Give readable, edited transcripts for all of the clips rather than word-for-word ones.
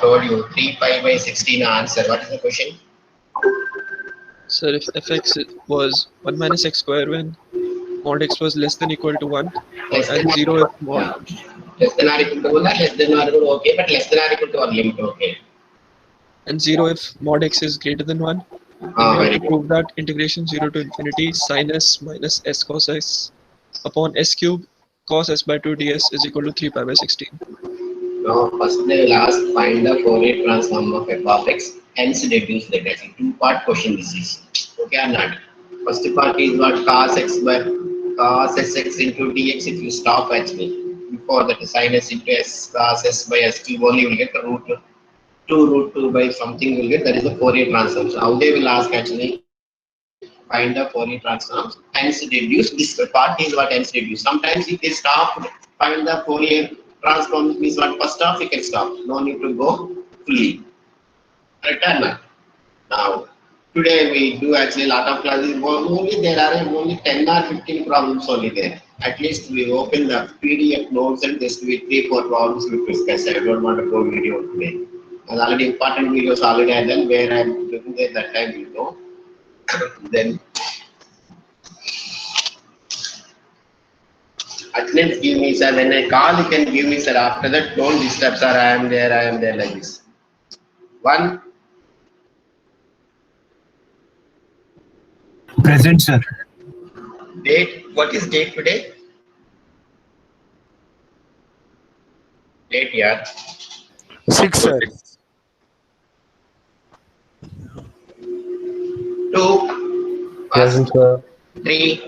Told you 3 pi by 16 answer. What is the question? Sir, if fx was 1 minus x square when mod x was less than equal to 1, Less than and 0 if mod, yeah. Less than or equal to 1 or less than or equal to okay, but less than or equal to or limit okay. and 0 if mod x is greater than 1, then we have Very to good. prove that integration 0 to infinity sin s minus s cos s upon s cube cos s by 2 ds is equal to 3 pi by 16. Now, first they will ask find the Fourier transform of f of x, hence deduce that as a two-part question this is. Okay or not? First part is what cos x by cos sx into dx. If you stop actually before that sin s into s cos s by s cube only you will get the root 2 by something you will get, that is the Fourier transform. So how they will ask actually find the Fourier transforms, hence deduce. This part is what hence deduce. Sometimes if they stop find the Fourier transform means what first stop you can stop. No need to go fully. Return. Now today we do actually a lot of classes. Only there are only 10 or 15 problems only there. At least we open the PDF notes and just we 3-4 problems we discuss. I don't want to go video today. And already important videos already I done where I'm doing there that time you know. Then attendance give me sir. When I call you can give me sir. After that don't disturb sir. I am there like this. One Present, sir. date. What is date today? Date yeah. 6, sir. 2, Present, sir. 3,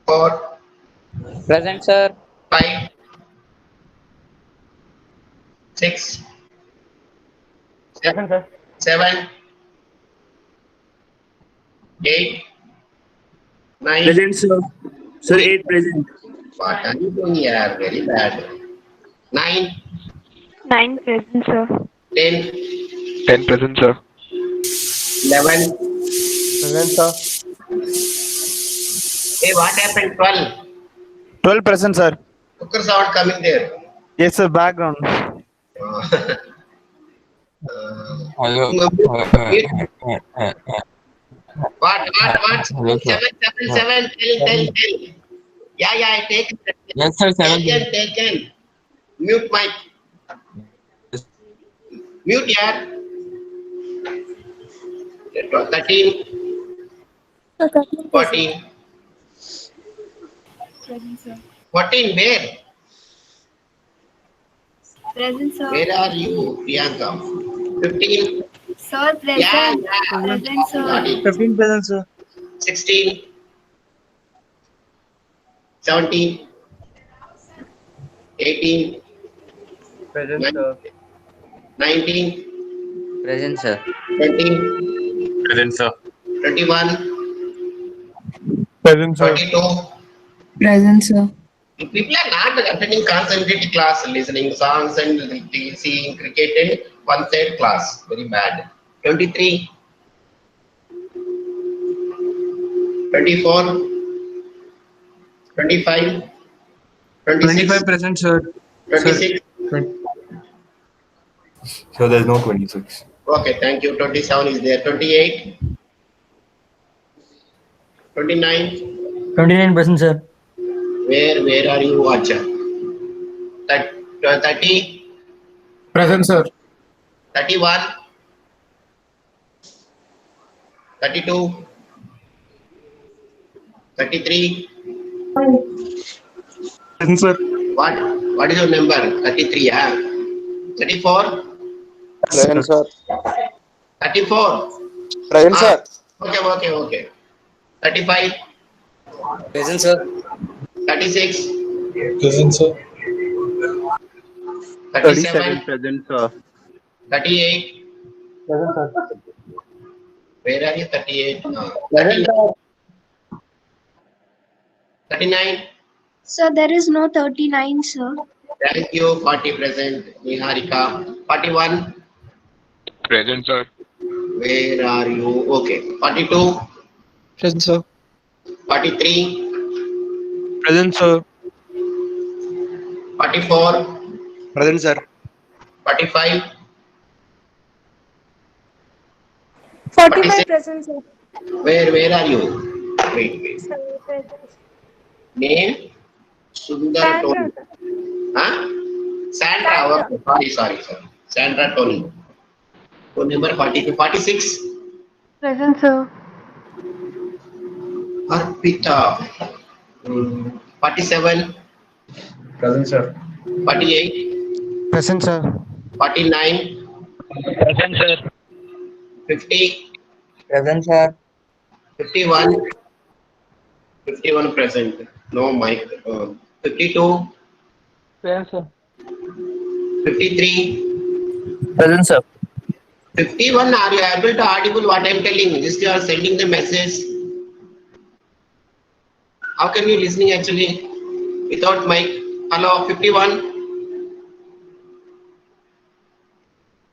4, Present, sir. 5, 6, Present, sir. 7, 8, 9. Present, sir. Sir, 8 present. What are you doing here? Very bad. 9, 9 present, sir. 10, 10 present, sir. 11. Present, sir. Hey, what happened? 12. 12 present, sir. Cooker sound coming there. Yes, sir. Background. Hello. What? Hello, sir. 7. Tell. Yeah, I take it. Yes, sir. 7. Taken. Mute mic. Mute here. 13, 14. Present, sir. 14, where? Present, sir. Where are you, Priyanka? 15. Sir, present. Yeah. Present, sir. Got it. 15 present, sir. 16, 17, 18, Present, sir. 19, Present, sir. 20, Present, sir. 21, Present, sir. 22. Present, sir. If people are not attending concentrated class, listening songs and seeing cricket and one-side class, very bad. 23, 24, 25, 26, 25 present, sir. 26. So there's no 26. Okay, thank you. 27 is there. 28, 29. 29 present, sir. Where are you, Acha? 30, Present, sir. 31, 32, 33. Present, sir. What is your number? 33, yeah. 34, Present, sir. 34. Present, sir. Okay. 35, Present, sir. 36, Present, sir. 37, present, sir. 38. Present, sir. Where are you? 38. No. Present, 39. Sir, there is no 39, sir. Thank you. 40 present. Niharika. 41. Present, sir. Where are you? Okay. 42. Present, sir. 43. Present, sir. 44, Present, sir. 45, 45 present, sir. Where are you? Wait. Sir, present. Name? Sundar Sandra, Tony. sir. Huh? Sandra. Sandra. Okay. Sorry. Sandra Tony. Phone number 42, 46. Present, sir. Arpita. 47, Present, sir. 48, Present, sir. 49, Present, sir. 50, Present, sir. 51, 51 present. No mic. 52, Present, sir. 53, Present, sir. 51. Are you able to audible what I am telling? Just you are sending the message. How can you listening actually without mic? Hello, 51.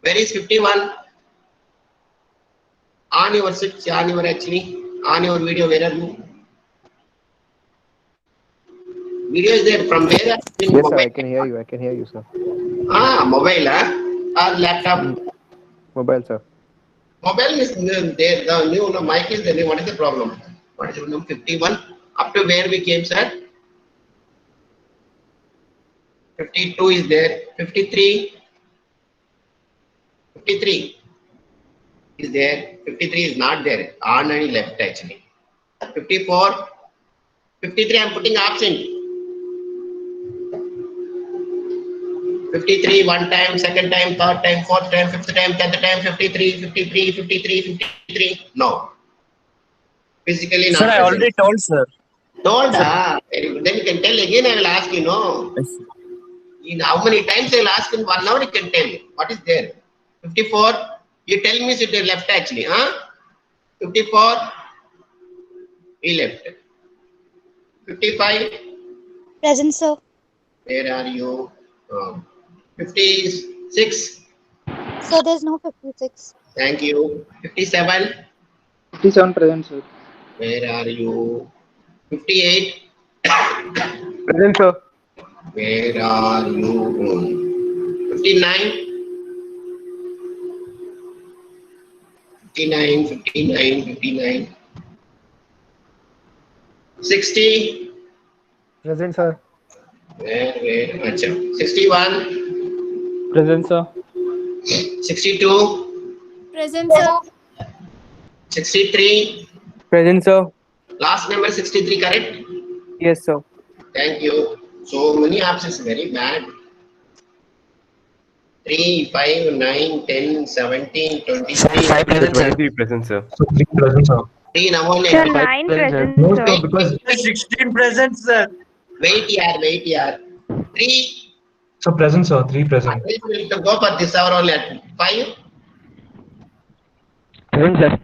Where is 51? On your switch, on your video. Where are you? Video is there. From where? Yes, sir. I can hear you. Sir. Mobile, or laptop? Mobile, sir. Mobile is there. The new mic is there. What is the problem? What is the number 51? Up to where we came, sir? 52 is there. 53. 53 is there. 53 is not there. On and left actually. 54. 53 I am putting absent. 53 one time, second time, third time, fourth time, fifth time, 10th time, 53, 53, 53, 53. No. Physically not Sir, I present. already told, sir. Told, very good. Then you can tell again, I will ask you, no. Yes. In how many times I will ask in 1 hour, you can tell. What is there? 54, you tell me sit left actually, 54, he left. 55, Present, sir. where are you? 56, Sir, there's no 56. thank you. 57, 57 present, sir. where are you? 58, Present, sir. where are you? 59, 59, 59, 59, 60, Present, sir. where, acha, 61, Present, sir. 62, Present, sir. 63, Present, sir. last number 63, correct? Yes, sir. Thank you. So many options, very bad. 3, 5, 9, 10, 17, 23. 5 present, sir. 23 present, sir. 3 present, sir. 3 now only. Sir, 9 present, No, sir. sir, because 16 present, sir. Wait here. 3. so present, sir. 3 present. We will go for this hour only at 5. Present, sir.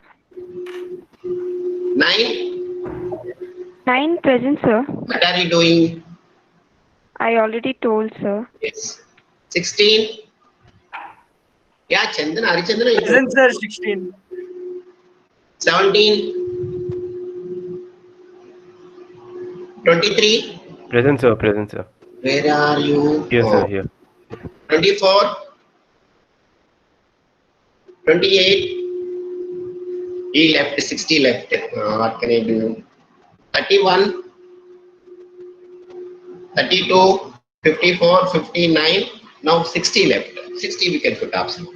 9. 9 present, sir. What are you doing? I already told, sir. Yes. 16. Yeah, Chandan, Harichandran. Present, sir. 16. 17. 23. Present, sir. Present, sir. Where are you? Here, sir. Here. 24. 28. He left, 60 left. What can I do? 31. 32. 54. 59. Now 60 left. 60 we can put option.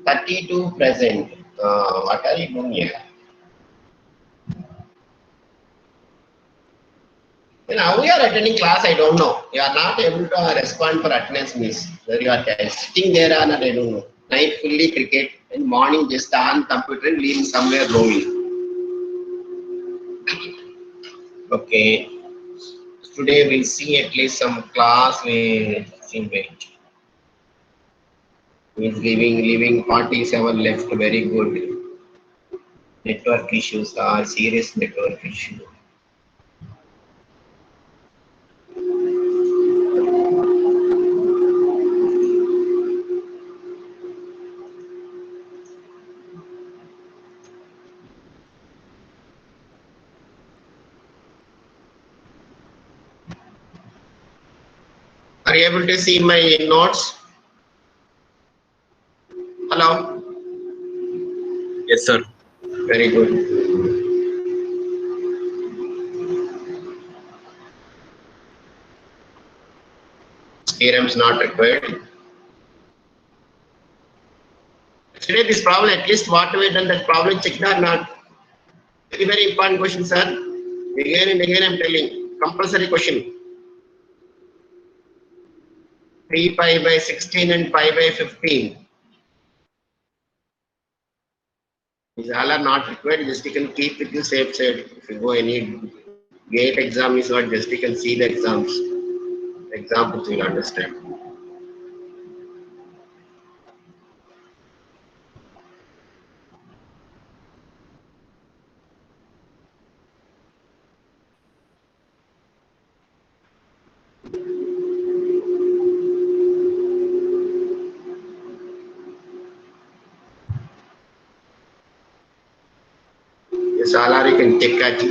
32 present. What are you doing here? Now we are attending class, I don't know. You are not able to respond for attendance miss. Where you are sitting there or not, I don't know. Night fully cricket and morning just on computer and leaving somewhere roaming. Okay. Today we'll see at least some class with wait. He's leaving 47 left, very good. Network issues are serious network issue. Are you able to see my notes? Hello? Yes, sir. Very good. Theorems not required. Today this problem, at least what we done, that problem checked or not? Very, very important question, sir. Again and again I'm telling. Compulsory question. 3 pi by 16 and pi by 15. These all are not required. Just you can keep with the safe side. If you go any gate exam is what, just you can see the exams. Examples you'll understand. Yes, all are you can take at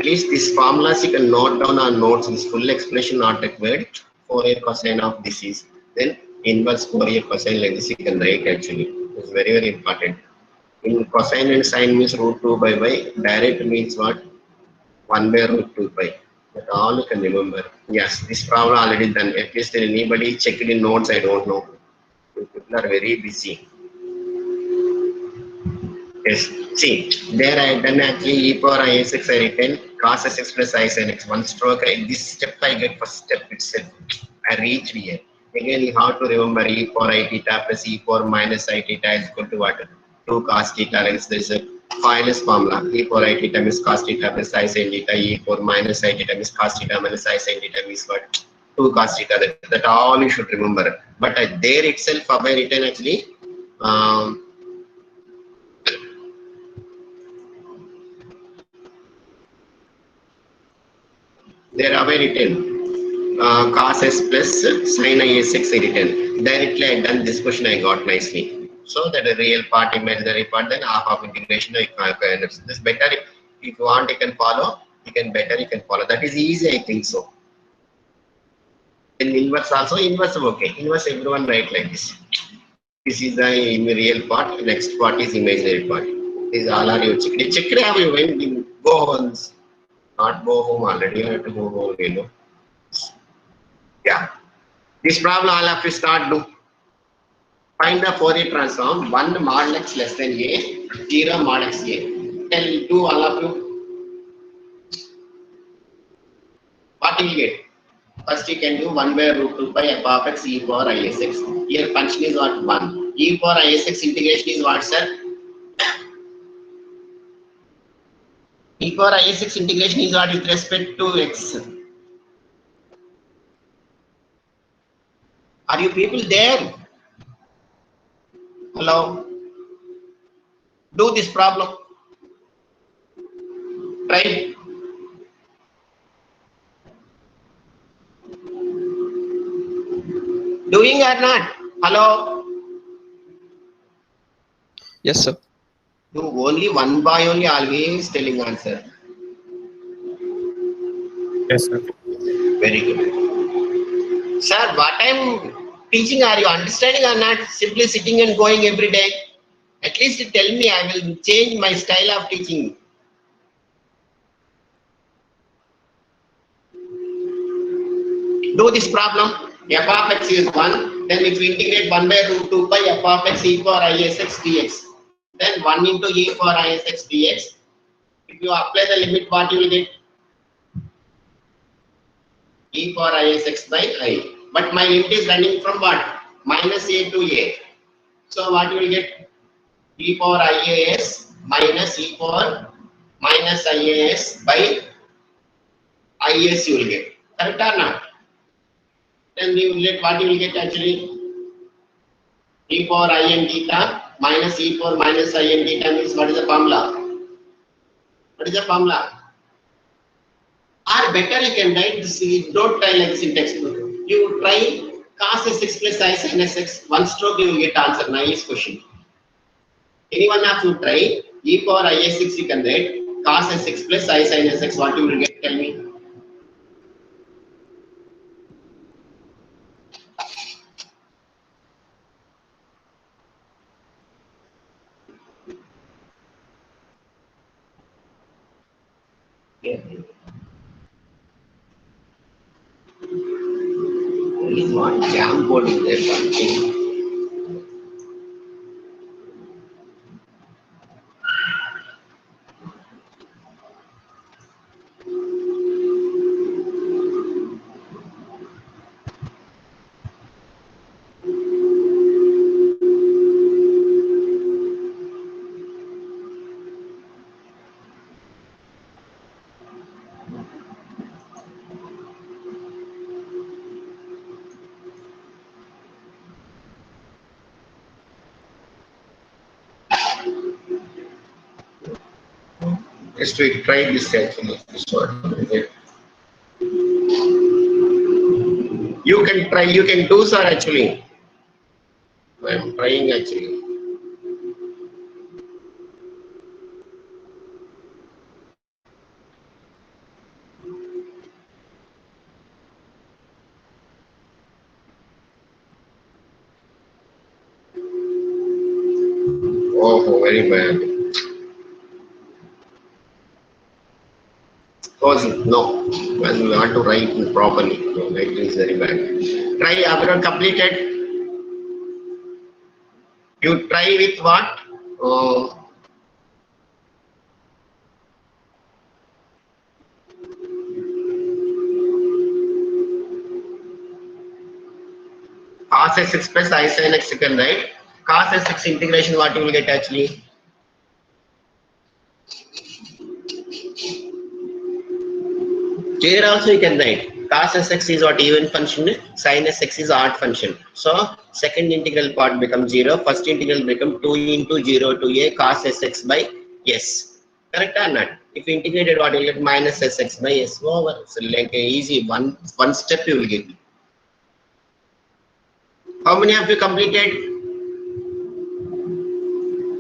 least these formulas you can note down on notes. This full explanation not required. Fourier cosine of this is then inverse Fourier cosine like this you can write actually. It's very, very important. In cosine and sine means root 2 by y. Direct means what? 1 by root 2 pi. That all you can remember. Yes, this problem already done. At least anybody checked in notes, I don't know. People are very busy. Yes, see, there I done actually e power is6 I written cos s plus I sin x. One stroke, this step I get first step itself. I reached here. Again, you have to remember e power I theta plus e power minus I theta is equal to what? 2 cos theta. There is a finest formula. E power I theta means cos theta plus I sin theta. E power minus I theta means cos theta minus I sin theta means what? 2 cos theta. That all you should remember. But there itself, I written actually. There are written cos s plus sin is6 written. Directly I done this question I got nicely. So that the real part, imaginary part, then half of integration. This better if you want you can follow. You can follow. That is easy, I think so. In inverse also, inverse okay. Inverse everyone write like this. This is the real part. Next part is imaginary part. These all are you check. Check it out. You when go once. Not go home already, you have to go home, you know. Yeah. This problem all of you start do. Find the Fourier transform, 1 mod x less than a, 0 mod x a. Tell do all of you. What will you get? First you can do 1 by root 2 pi f of x e power is6. Here function is what? 1. E power is6 integration is what, sir? E power is6 integration is what with respect to x. Are you people there? Hello? Do this problem. Try. Doing or not? Hello? Yes, sir. Do only one boy only always telling answer. Yes, sir. Very good. Sir, what I'm teaching, are you understanding or not? Simply sitting and going every day. At least tell me, I will change my style of teaching. Do this problem. F of x is 1. Then if you integrate 1 by root 2 pi f of x e power is6 dx. Then 1 into e power is6 dx. If you apply the limit, what you will get? E power is6 by I. But my limit is running from what? Minus a to a. So what you will get? E power is minus e power minus is by is you will get. Correct or not? Then you will get what you will get actually? E power in theta minus e power minus in theta means what is the formula? What is the formula? Or better you can write this, don't try like this in textbook. You try cos s6 plus I sin s6, one stroke you will get answer, nice question. Any one of you try, e power is6 you can write, cos s6 plus I sin s6, what you will get, tell me. Okay. There is one jam board in there. Something. Just we try this actually. This one. You can try. You can do, sir. Actually, I am trying actually. Oh, very bad. Cause no, when you want to write it properly, no, writing is very bad. Try after completed. You try with what? Cos x plus I sin x you can write. Cos x integration what you will get actually? Here also you can write. Cos x is what even function, sin x is odd function. So second integral part becomes 0, first integral becomes 2 into 0 to a cos x by s. Correct or not? If you integrated what you will get minus sx by s over. So like a easy one step you will get. How many have you completed?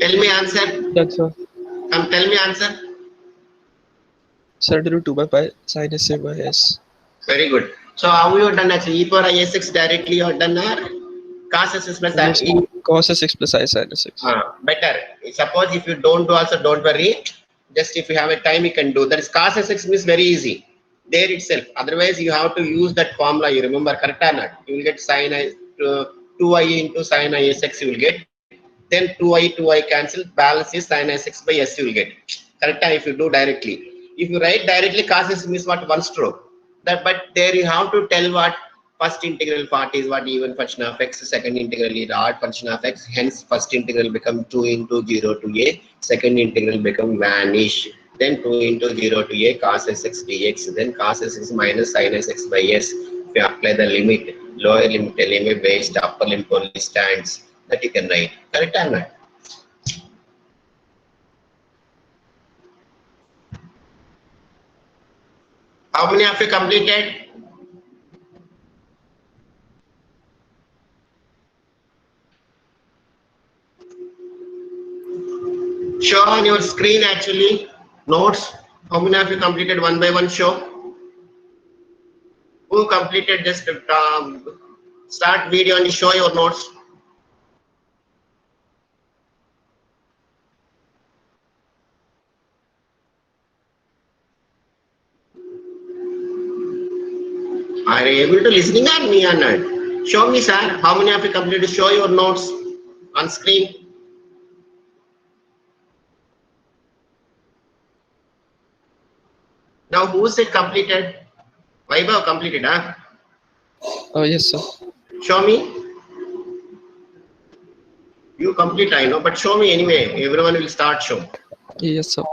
Tell me answer. That's sir. Come tell me answer. Sir, do 2 by pi sin s by s. Very good. So how you done actually? E power is directly you have done or cos s plus Yes, cos s plus I sin s. better. Suppose if you don't do also don't worry. Just if you have a time you can do. That is cos s is very easy. There itself. Otherwise you have to use that formula. You remember correct or not? You will get sin I 2i into sin I sx you will get. Then 2i cancel. Balance is sin I sx by s you will get. Correct if you do directly. If you write directly cos s means what one stroke. That, but there you have to tell what first integral part is what even function of x, second integral is odd function of x, hence first integral become 2 into 0 to a, second integral become vanish, then 2 into 0 to a cos sx dx, then cos sx minus sin sx by s. If you apply the limit, lower limit based, upper limit only stands, that you can write. Correct or not? How many have you completed? Show on your screen actually notes. How many of you completed one by one? Show. Who completed? Just start video and show your notes. Are you able to listening on me or not? Show me, sir. How many of you completed? Show your notes on screen. Now, who said completed? Vaibhav completed, huh? Oh, yes, sir. Show me. You complete, I know, but show me anyway. Everyone will start show. Yes, sir.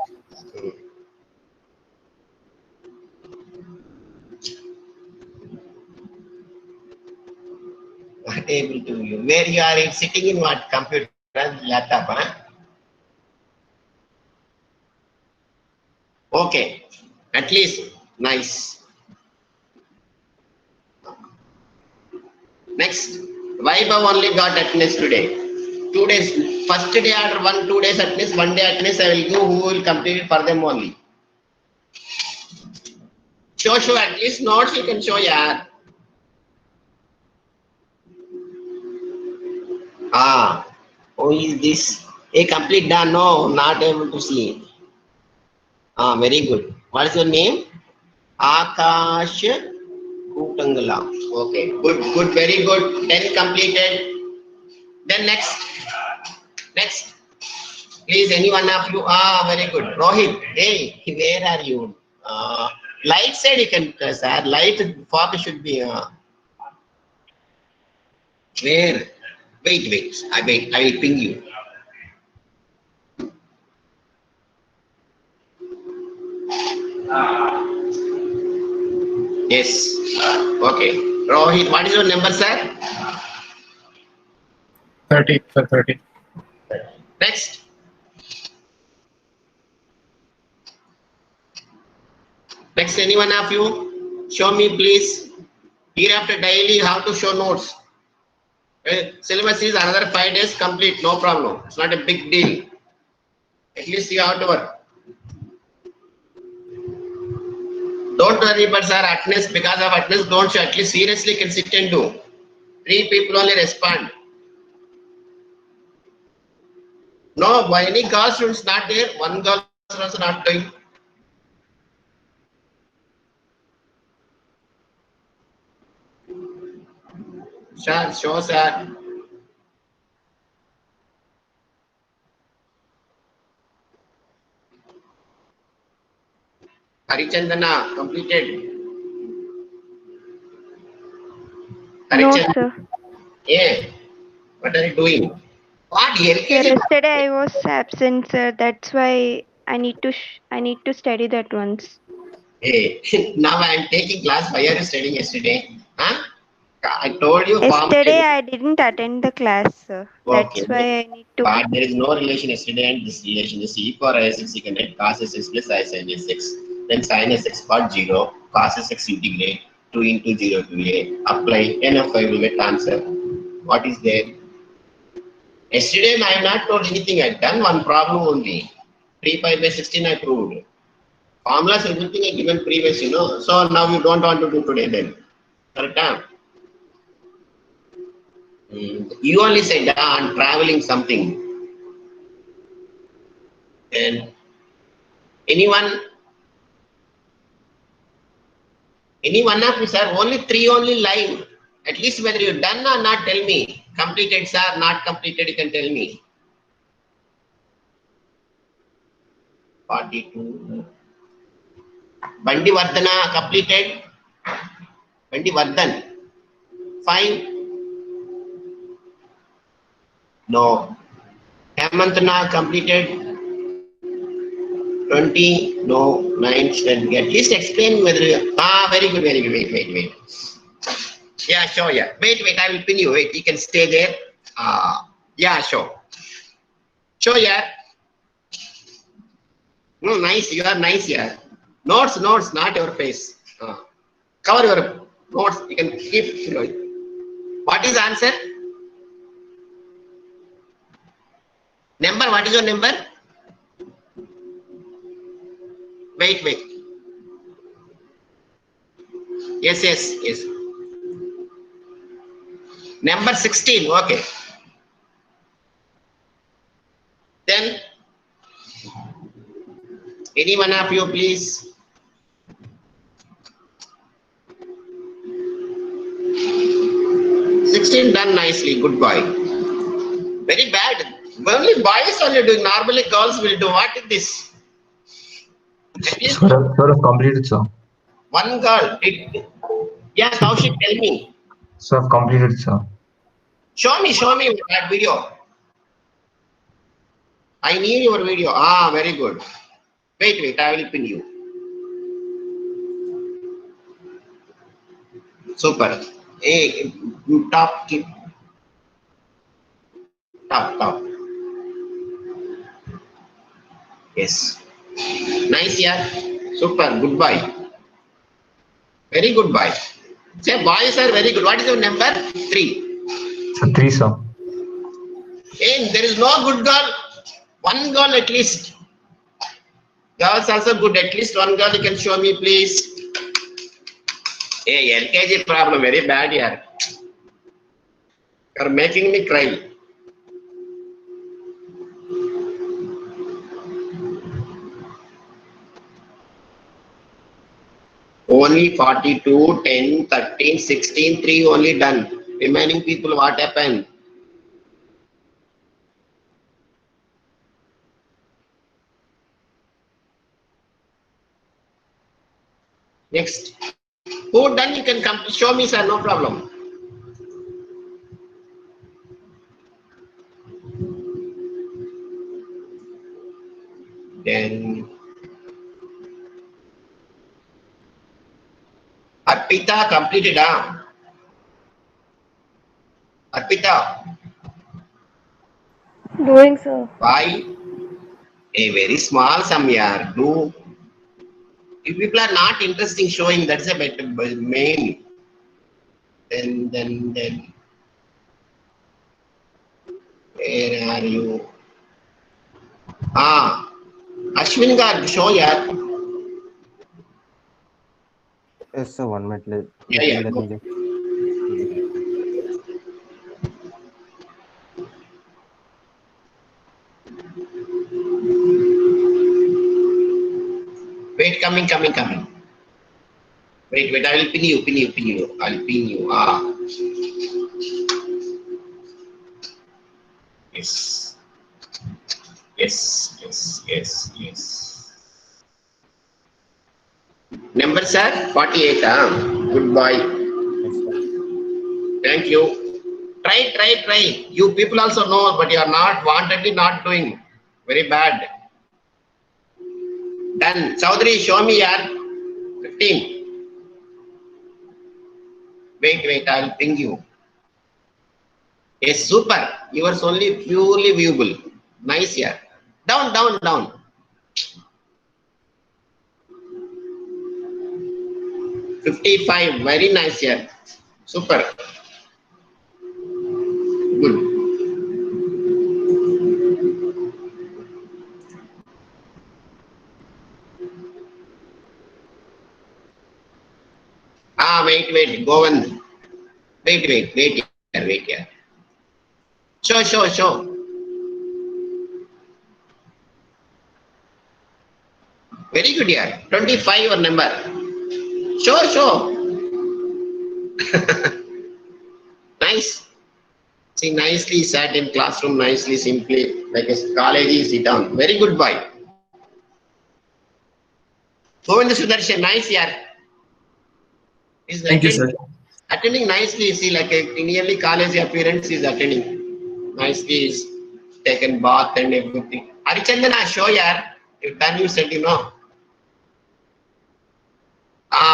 Not able to view. Where you are sitting in what? Computer, laptop, huh? Okay. At least. Nice. Next. Vaibhav only got attendance today. 2 days. First day after 2 days attendance, 1 day attendance I will give who will complete it for them only. Show at least notes you can show, yeah. Who is this? A complete done? No, not able to see. Very good. What is your name? Akash Kutangala. Okay, good, very good. 10 completed. Then next. Please, any one of you. Very good. Rohit, hey, where are you? Light side you can press. Light fog should be. Where? Wait. I will ping you. Yes. Okay. Rohit, what is your number, sir? 30, sir, 30. Next. Next, any one of you? Show me, please. Hereafter, daily, how to show notes. Syllabus is another 5 days complete. No problem. It's not a big deal. At least you have to work. Don't worry, but sir, attendance, because of attendance, don't show. At least seriously can sit and do. 3 people only respond. No, why any girl students not there? One girl is also not doing. Sure, show sir. Harichandana completed. No, Harichandana. sir. Yeah. What are you doing? What Sir, LKG? yesterday I was absent, sir. That's why I need to study that once. Hey, now I am taking class. Why are you studying yesterday? Huh? I told you. Yesterday I didn't attend the class, sir. Okay. That's why I need to. But there is no relation yesterday and this relation. Just E for I6 you can write cos S6 plus I sin S6. Then sin S6 part 0. Cos S6 integrate 2 into 0 to A. Apply. NF I will get answer. What is there? Yesterday I have not told anything. I have done one problem only. 3 pi by 16 I proved. Formulas everything I given previous, you know. So now you don't want to do today then. Correct? You only said I'm traveling something. And any one of you, sir, only 3 only live. At least whether you done or not, tell me. Completed, sir, not completed, you can tell me. 42. Bandi Vardhana completed. Bandi Vardhan. 5. No. Hemantana completed. 20. No. 9. At least explain whether you. Very good. Wait. Yeah, sure, yeah. Wait, I will pin you. Wait, you can stay there. Yeah, sure. Sure, yeah. No, nice. You are nice, yeah. Notes, not your face. Cover your notes. You can keep, you know. What is the answer? Number, what is your number? Wait. Yes. Number 16, okay. Then, any one of you, please. Done nicely, good boy. Very bad. Only boys only doing. Normally girls will do. What is this? At least Sir, have completed, sir. one girl did. Yes, how she tell me? Sir, have completed, sir. Show me that video. I need your video. Very good. Wait, I will pin you. Super. Hey, top. Yes. Nice, yeah. Super. Goodbye. Very good boy. Say boys are very good. What is your number? 3. Sir, 3, sir. Hey, there is no good girl. One girl at least. Girls also good. At least one girl you can show me, please. Hey, LKG problem very bad here. You're making me cry. Only 42, 10, 13, 16, 3 only done. Remaining people, what happened? Next. Who done? You can come show me, sir. No problem. Then Arpita completed. Arpita, Doing, sir. why? A very small sum here. Do. If people are not interesting showing, that's a better main. Then. Where are you? Ashwin Gar, show here. Yes, sir. 1 minute. Yeah. Let me Go. just. Wait, coming. Wait. I will pin you. I'll pin you. Yes. Number sir, 48. Good boy. Yes, sir. Thank you. Try. You people also know, but you are not wantedly not doing. Very bad. Done. Chaudhary, show me yaar. 15. Wait. I'll ping you. Yes, super. Yours only purely viewable. Nice here. Down. 55. Very nice here. Super. Good. Wait. Go on. Wait here. Show. Very good here. 25 your number. Show. Nice. See, nicely sat in classroom, nicely, simply, like a college is sit down. Very good boy. Govinda Sudarshan, nice here. Is Thank you, sir. attending nicely, see, like a nearly college appearance is attending. Nicely is taken bath and everything. Harichandana, show here. If done, you said,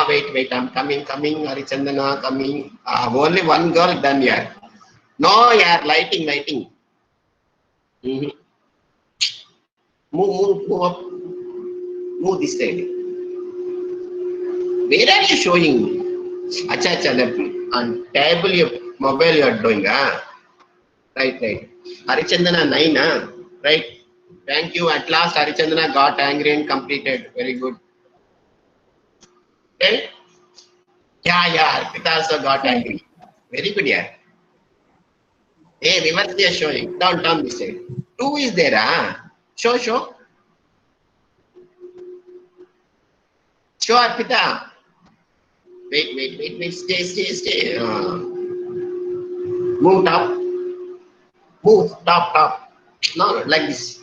Wait, I'm coming, Harichandana, coming. Only one girl done here. No, yeah, lighting. Mm-hmm. Move up. Move this side. Where are you showing? Acha, that on table your mobile you are doing, Right. Harichandana 9, right? Thank you. At last Harichandana got angry and completed. Very good. Okay? Yeah. Arpita also got angry. Very good, yeah. Hey, reverse they are showing. Down this side. 2 is there, Show. Show Arpita. Wait. Stay. Move top. Move top. No, like this.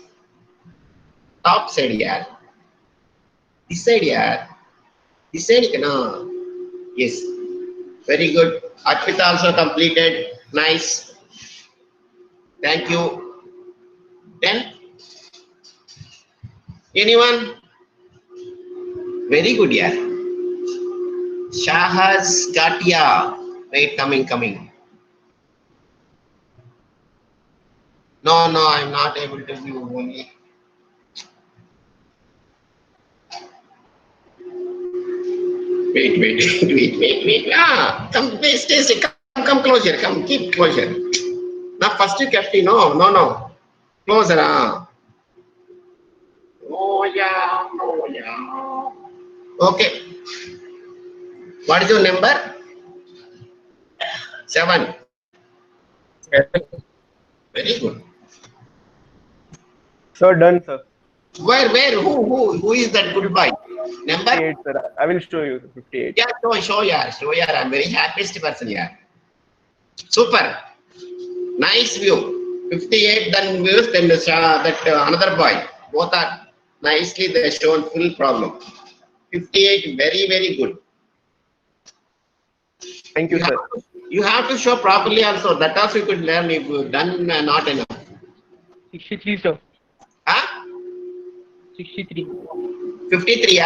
Top side, yeah. This side, yeah. This side, no. Yes. Very good. Arpita also completed. Nice. Thank you. Then, anyone? Very good, yeah. Shahaz Katia. Wait, coming. No, I'm not able to view only. Wait. Stay. Come closer. Keep closer. Now, first you kept, no. Closer, Oh, yeah. Okay. What is your number? 7. Very good. Sir, done, sir. Where? Who is that good boy? Number? 58, sir. I will show you. 58. Yeah, show, yeah. I'm very happiest person, yeah. Super. Nice view. 58 then views, then another boy. Both are nicely they shown full problem. 58, very good. Thank you, sir. You have to show properly also. That also you could learn if you done not enough. 63, sir. Huh? 63. 53,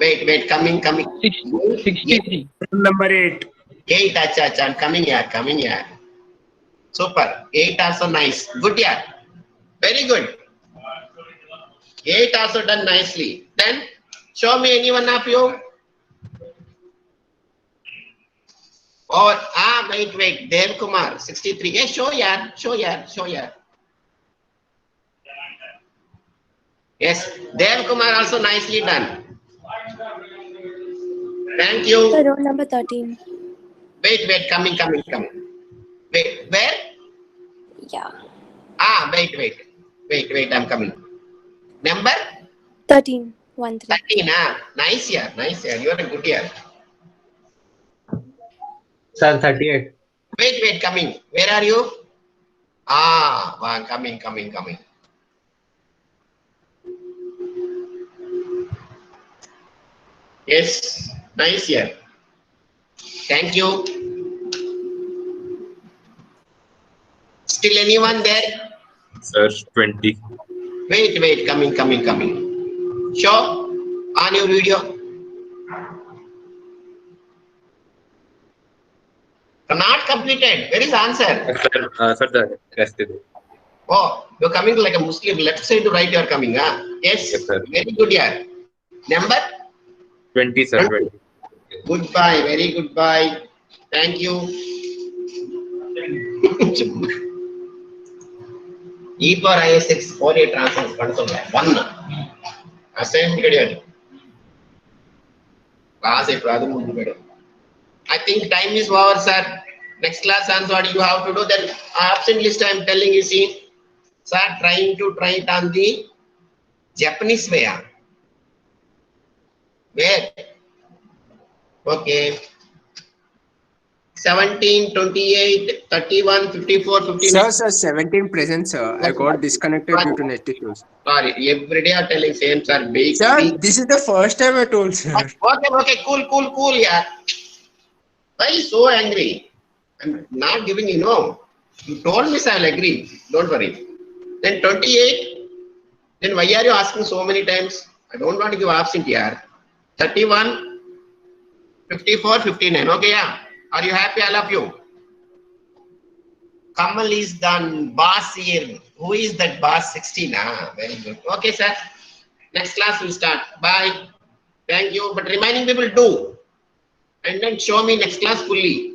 wait, coming. 63. Number 8. 8, acha, I'm coming here. Super. 8 also nice. Good, yeah. Very good. 8 also done nicely. Then, show me any one of you. Or, wait. Dev Kumar, 63. Yeah, show yeah. Yes, Dev Kumar also nicely done. Thank you. Sir, roll number 13. Wait, coming. Wait, where? Yeah. Wait, I'm coming. Number? 13. 1 3. 13, nice year. You are a good year. Sir, 38. Wait, coming. Where are you? Coming. Yes, nice year. Thank you. Still anyone there? Sir, 20. Wait, coming. Show on your video. Not completed. Where is the answer? Sir, the rest is it. Oh, you're coming like a Muslim. Left side to right, you're coming. Yes. Yes, sir. Very good, yeah. Number? 20, sir. 20. Goodbye. Very goodbye. Thank you. E power ISX Fourier transform console. 1. Assignment. I think time is over, sir. Next class answer what you have to do. Then absent list I am telling you, see. Sir, trying to try it on the Japanese way. Where? Okay. 17, 28, 31, 54, 59. Sir, 17 present, sir. I got disconnected due to net issues. Sorry, every day I'm telling same, sir. Big, Sir, big. this is the first time I told, sir. Okay, cool, yeah. Why are you so angry? I'm not giving you, no. You told me, sir, I'll agree. Don't worry. Then 28. Then why are you asking so many times? I don't want to give absent here. 31, 54, 59. Okay, yeah. Are you happy, all of you? Kamal is done. Boss here. Who is that boss? 16. Very good. Okay, sir. Next class will start. Bye. Thank you. But remaining people do. And then show me next class fully.